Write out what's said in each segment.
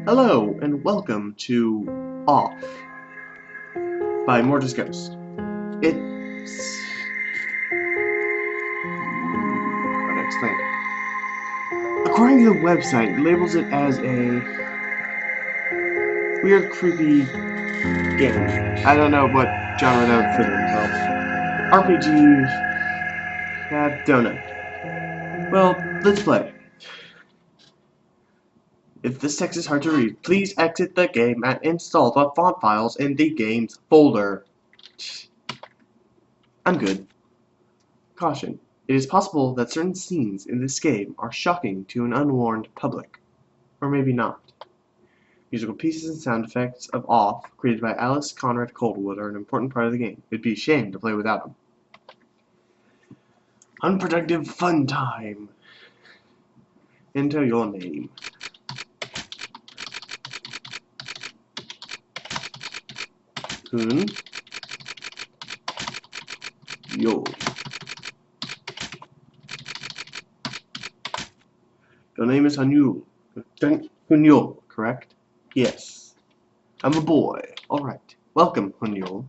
Hello, and welcome to Off by Mortis Ghost. It's... how to explain it? According to the website, it labels it as a weird, creepy game. I don't know what genre that would fit in, so... RPG... don't know. Well, let's play. If this text is hard to read, please exit the game and install the font files in the game's folder. I'm good. Caution. It is possible that certain scenes in this game are shocking to an unwarned public. Or maybe not. Musical pieces and sound effects of Off, created by Alice Conrad Coldwood, are an important part of the game. It'd be a shame to play without them. Unproductive Fun Time. Enter your name. Hun. Yo. Your name is Hunyul. Hunyul, correct? Yes. I'm a boy. Alright. Welcome, Hunyul.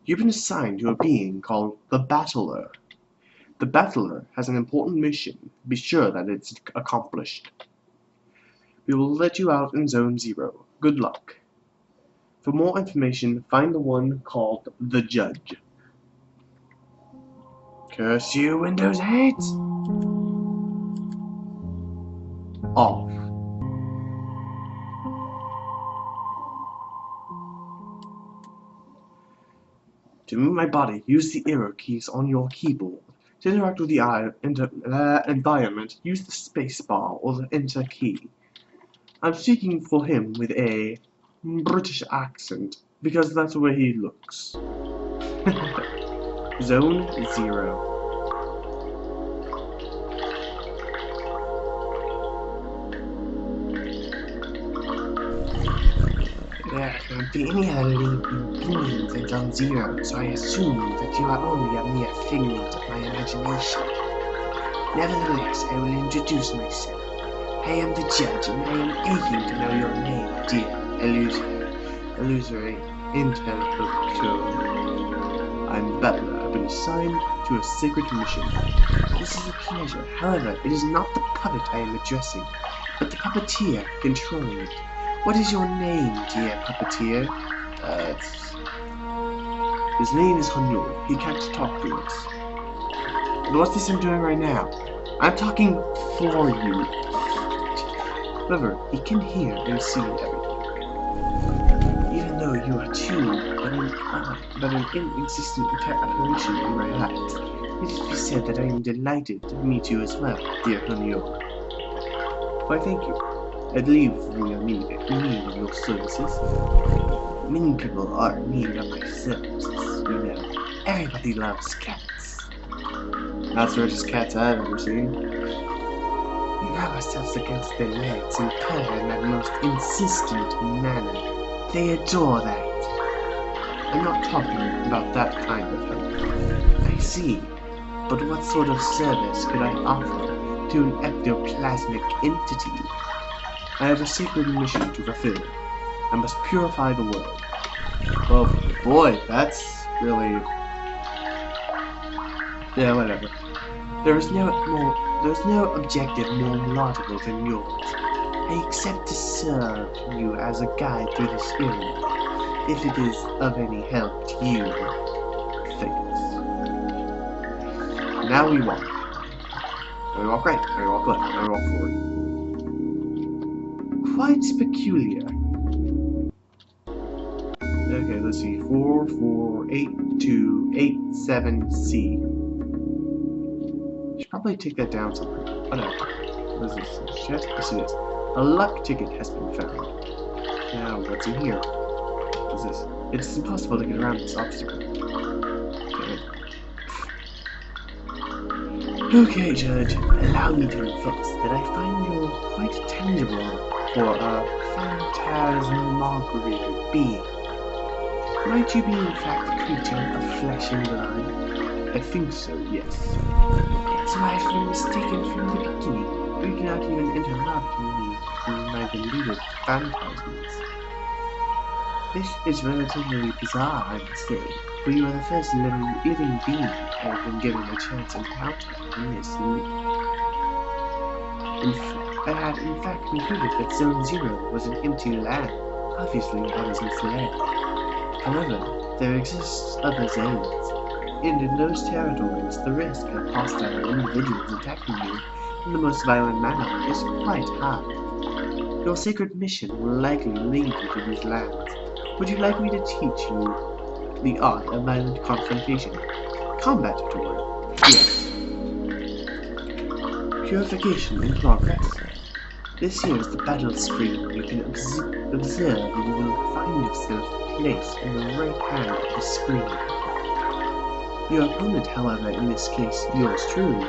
You've been assigned to a being called the Battler. The Battler has an important mission. Be sure that it's accomplished. We will let you out in Zone 0. Good luck. For more information, find the one called the Judge. Curse you, Windows 8! Off. To move my body, use the arrow keys on your keyboard. To interact with the environment, use the space bar or the enter key. I'm speaking for him with a British accent, because that's the way he looks. Zone 0. There can't be any other living beings in Zone 0, so I assume that you are only a mere figment of my imagination. Nevertheless, I will introduce myself. I am the Judge, and I am aching to know your name, dear illusory interlocutor. I'm Battler. I've been assigned to a sacred mission. This is a pleasure. However, it is not the puppet I am addressing, but the puppeteer controlling it. What is your name, dear puppeteer? His name is Hunyul. He can't talk to us. And what's this I'm doing right now? I'm talking for you. However, he can hear and see everything. Even though you are too, but an inexistent apparition in my eyes, it is to be said that I am delighted to meet you as well, dear Hunyul. Why, thank you. I believe we are needed in your services. Many people are in need of my services, you know. Everybody loves cats. That's the richest cats I've ever seen. We rub ourselves against their legs and purr in that most insistent manner. They adore that. I'm not talking about that kind of help. I see. But what sort of service could I offer to an ectoplasmic entity? I have a sacred mission to fulfill. I must purify the world. Oh boy, that's really... yeah, whatever. There's no objective more laudable than yours. I accept to serve you as a guide through this area, if it is of any help to you. Thanks. Now we walk. Now we walk right, now we walk left, now we walk forward. Quite peculiar. Okay, let's see. 448287C. Should probably take that down somewhere. Oh no. What is this? Chest? Let's see this. A luck ticket has been found. Now, what's in here? What is this? It's impossible to get around this obstacle. Okay, Judge. Allow me to enforce that I find you quite tangible for a phantasmagorical being. Might you be in fact a creature of flesh and blood? I think so, yes. So I've been mistaken from the beginning. You cannot even interrupt me in my deleted phantasms. This is relatively bizarre, I must say, for you are the first living being I have been given a chance to encounter in this loop. I had in fact concluded that Zone Zero was an empty land. Obviously, I was misled. However, there exists other zones, and in those territories, the risk of hostile individuals attacking you in the most violent manner is quite high. Your sacred mission will likely lead you to these lands. Would you like me to teach you the art of violent confrontation? Combat tutorial. Yes. Purification in progress. This here is the battle screen. You can observe and you will find yourself placed in the right hand of the screen. Your opponent, however, in this case yours truly,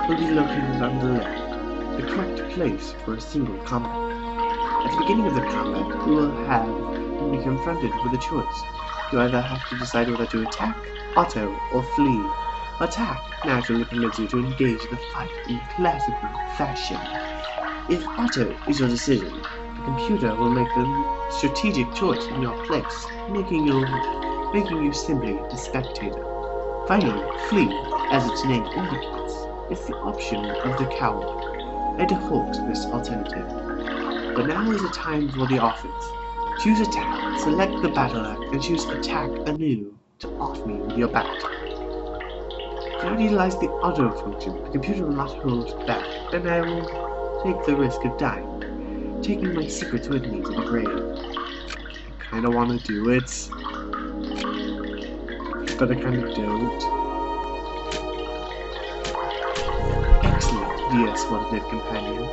will be located on the left, the correct place for a single combat. At the beginning of the combat, you will be confronted with a choice. You either have to decide whether to attack, auto, or flee. Attack naturally permits you to engage the fight in classical fashion. If auto is your decision, the computer will make the strategic choice in your place, making you simply a spectator. Finally, flee, as its name indicates, is the option of the coward. I default to this alternative. But now is the time for the offense. Choose attack, select the battler, and choose attack anew to off me with your bat. Do not utilize the auto function. The computer will not hold back, and I will take the risk of dying, taking my secrets with me to the grave. I kinda wanna do it, but I kinda don't. Excellent, dear sworded companion.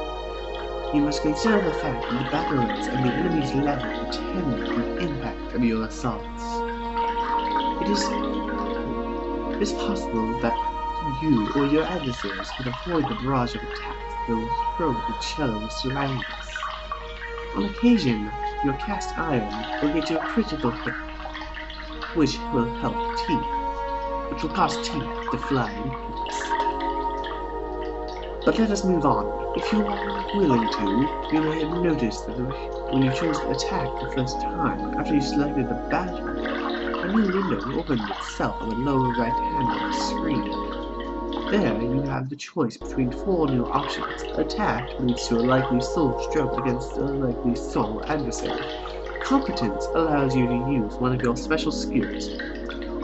You must consider the fact that the battlers and the enemy's level determine the impact of your assaults. It is possible that you or your adversaries could avoid the barrage of attacks that will throw each other with surroundings. On occasion, your cast iron will get you a critical hit, which will cause teeth to fly in hoops. But let us move on. If you are willing to, you may have noticed that when you chose to attack the first time after you selected the battle, a new window opened itself on the lower right hand of the screen. There you have the choice between 4 new options. Attack leads to a likely soul stroke against a likely soul adversary. Competence allows you to use one of your special skills.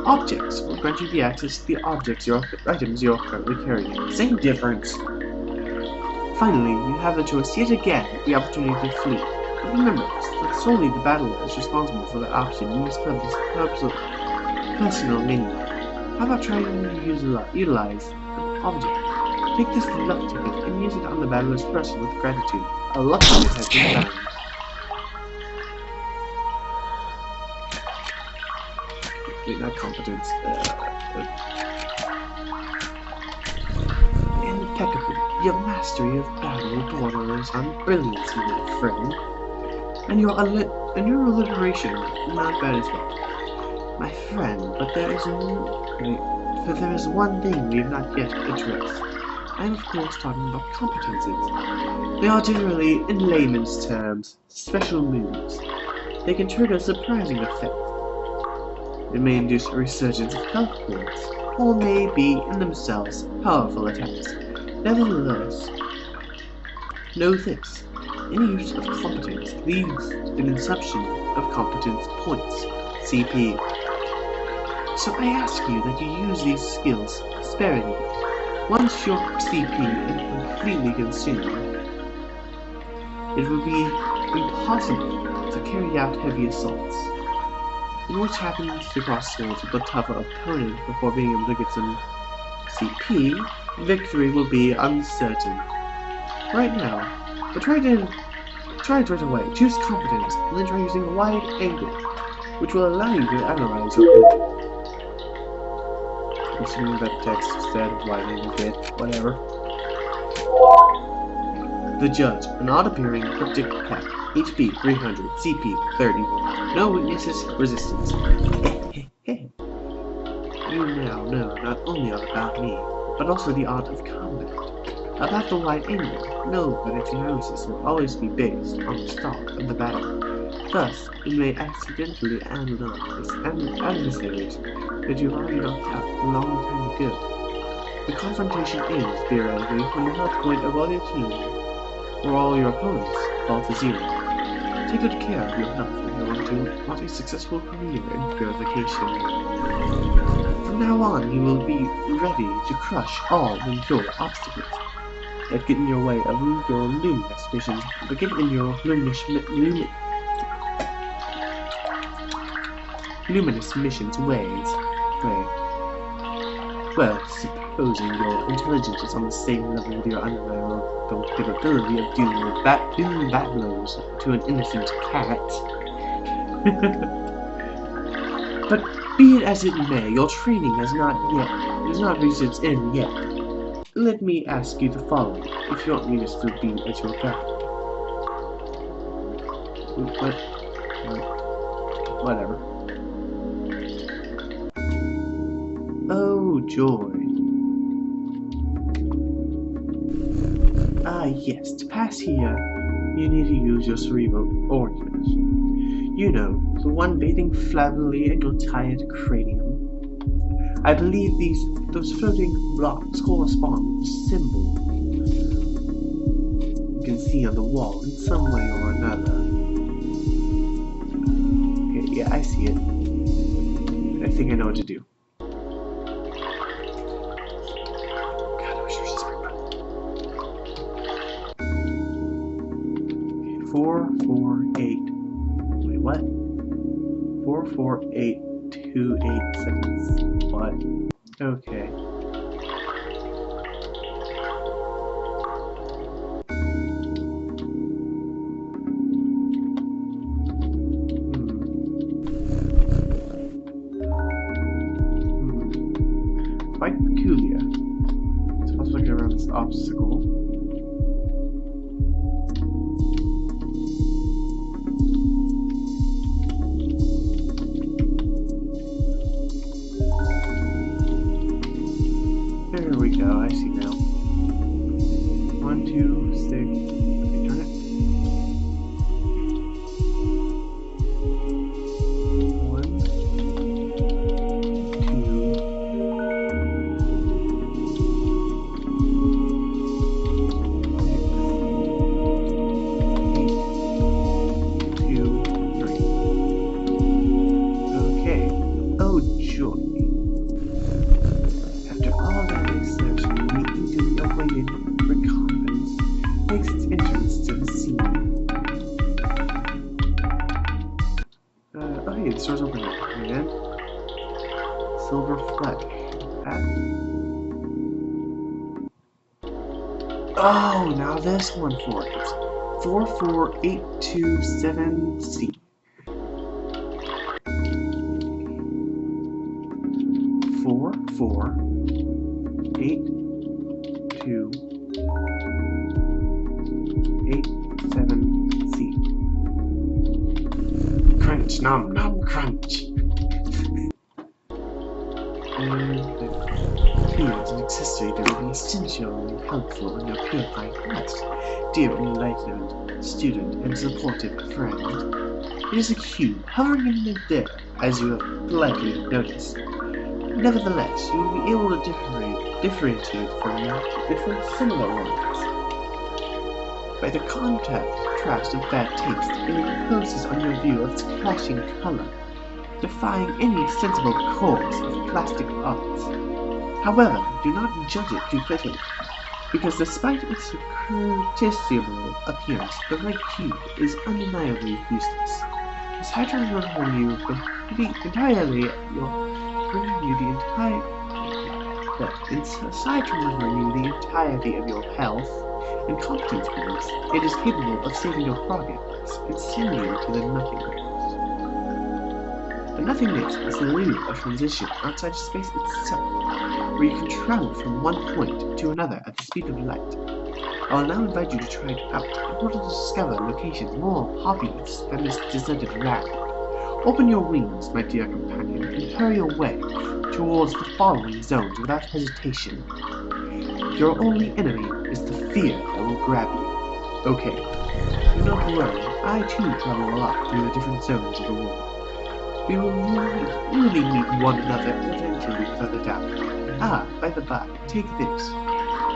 Objects will grant you the access to the items you're currently carrying. Same difference. Finally, you have the choice yet again, the opportunity to flee. But remember, that solely the battler is responsible for that option in this personal menu. How about trying to utilize an object? Take this luck ticket and use it on the battler's person with gratitude. A luck ticket has been found. Wait, not competence. Impeccable. Your mastery of battle borders on brilliancy, my friend. And your alliteration, not bad as well. My friend, but there is one thing we have not yet addressed. I am of course talking about competences. They are generally, in layman's terms, special moves. They can trigger a surprising effect. They may induce a resurgence of health points, or may be in themselves powerful attacks. Nevertheless, know this: any use of competence leads to the consumption of competence points, CP. So I ask you that you use these skills sparingly. Once your CP is completely consumed, it will be impossible to carry out heavy assaults, in which happens to cross swords with a tougher opponent before being able to get some CP. Victory will be uncertain. Right now, but try it right away. Choose competence, and then try using a wide angle, which will allow you to analyze your enemy. I'm assuming that text instead of wide angle hit, whatever. The Judge, an odd appearing cryptic cat. HP 300, CP 30. No weaknesses, resistance. You now know not only all about me, but also the art of combat. About the wide angle, know that its analysis will always be based on the start of the battle. Thus, it may accidentally analyze adversaries that you've already knocked out a long time ago. The confrontation ends, theoretically, when the health point of all your team, or all your opponents, fall to 0. Take good care of your health if you want a successful career in purification. From now on, you will be ready to crush all mental obstacles that get in your way of your luminous missions, luminous missions ways. Well, supposing your intelligence is on the same level with your undeniable capability of dealing bat blows to an innocent cat. But be it as it may, your training has not reached its end yet. Let me ask you the following, if you want me to still be as your guide. Whatever. Oh, joy. Ah, yes, to pass here, you need to use your cerebral organs. You know, the one bathing flabbily in your tired cranium. I believe those floating blocks correspond with the symbol you can see on the wall in some way or another. Okay, yeah, I see it. I think I know what to do. God, I wish there was a spring button. Okay, 448. Wait, what? 44828 seconds. What? Okay. Quite peculiar. It's supposed to get around this obstacle. There we go, I see now. 1, 2, 6. Okay, turn it. 1, 2, 3. Okay. Oh, joy. After all that exertion, the eagerly awaited recompense makes its entrance to the scene. Oh hey, the door's open again. Silver flesh. Oh, now this one for it. 44827C. 44827C. Crunch, nom nom crunch. And the here is an accessory that will be essential and helpful in your purifying quest, dear enlightened student and supportive friend. It is a cube hovering in midair, as you have politely noticed. Nevertheless, you will be able to differentiate from different similar ones. By the contrast of bad taste, it imposes on your view of its clashing color, defying any sensible course of plastic arts. However, do not judge it too quickly, because despite its courtesiable appearance, the red cube is undeniably useless. Aside from remembering you entirely the entirety of your health and competence points, it is capable of saving your progress and sending you to the nothingness. The nothingness is the limit of transition outside space itself, where you can travel from one point to another at the speed of light. I will now invite you to try it out in order to discover locations more populous than this deserted land. Open your wings, my dear companion, and hurry away towards the following zones without hesitation. Your only enemy is the fear that will grab you. Okay, do not worry, I too travel a lot through the different zones of the world. We will really meet one another eventually without a doubt. Ah, by the by, take this.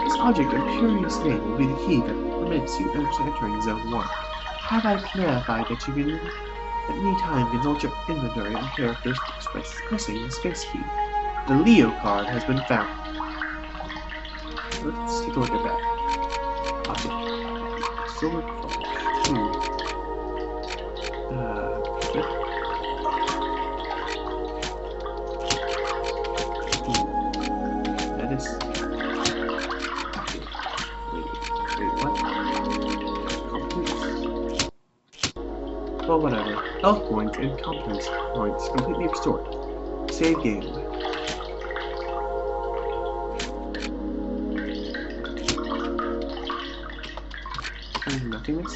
This object of curious name will be the key that permits you entering Zone 1. Have I clarified that you can at any time consult your inventory and characteristics by pressing the space key? The Leo card has been found. Let's take a look at that. Object. Silver Fudge. Yep. That is... Wait, what? Well, whatever. Health points and competence points completely restored. Save game. Nothingness?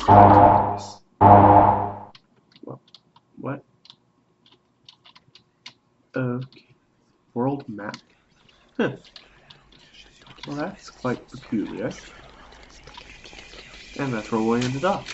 Well, what? Okay. World map. Huh. Well, that's quite peculiar. And that's where we ended up.